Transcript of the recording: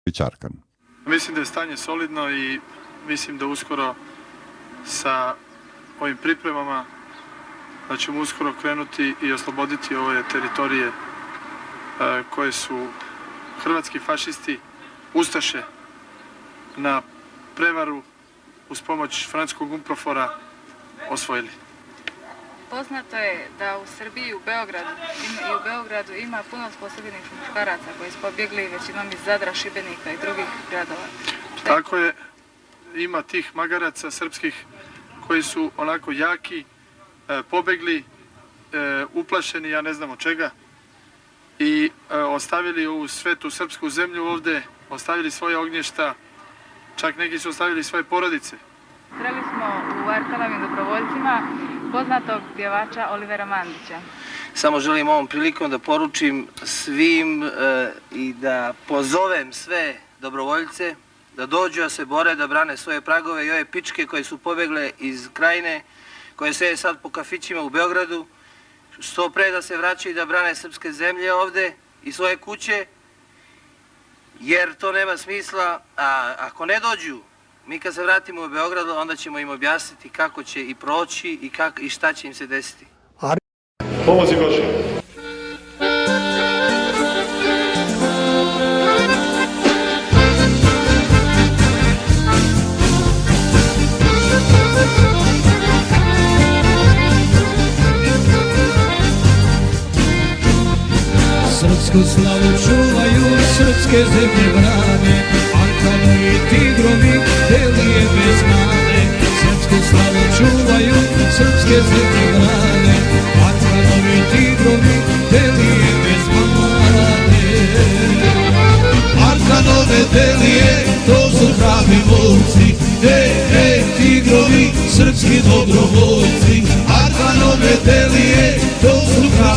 Pičarkan. Mislim da je stanje solidno i mislim da uskoro sa ovim pripremama da ćemo uskoro krenuti i osloboditi ove teritorije koje su hrvatski fašisti, ustaše na prevaru uz pomoć francuskog UNPROFOR-a osvojili. Poznato je da u Srbiji i u Beogradu ima puno osposobljenih muškaraca koji su pobjegli većinom iz Zadra, Šibenika i drugih gradova. Tako je, ima tih magaraca srpskih koji su onako jaki, pobegli, uplašeni, ja ne znam od čega, i ostavili ovu svetu srpsku zemlju ovde, ostavili svoje ognješta, čak neki su ostavili svoje porodice. Sreli smo u Arkanovim dobrovoljcima poznatog pjevača Olivera Mandića. Samo želim ovom prilikom da poručim svim i da pozovem sve dobrovoljce da dođu, da se bore, da brane svoje pragove i ove pičke koje su pobegle iz Krajine, koje sede sad po kafićima u Beogradu, što pre da se vraćaju i da brane srpske zemlje ovde i svoje kuće, jer to nema smisla, a ako ne dođu, mi kad se vratimo u Beogradu, onda ćemo im objasniti kako će i proći i šta će im se desiti. Pomozi Bože! Srpsku slavu čuvaju, srpske zemlje brane, Arkanovi tigrovi, Delije bez mane. Srpsku slavu čuvaju, srpske zemlje brane, Arkanovi tigrovi, Delije bez mane. Arkanove Delije, to su hrabri momci, tigrovi, srpski dobrovoljci. Arkanove Delije, to su hrabri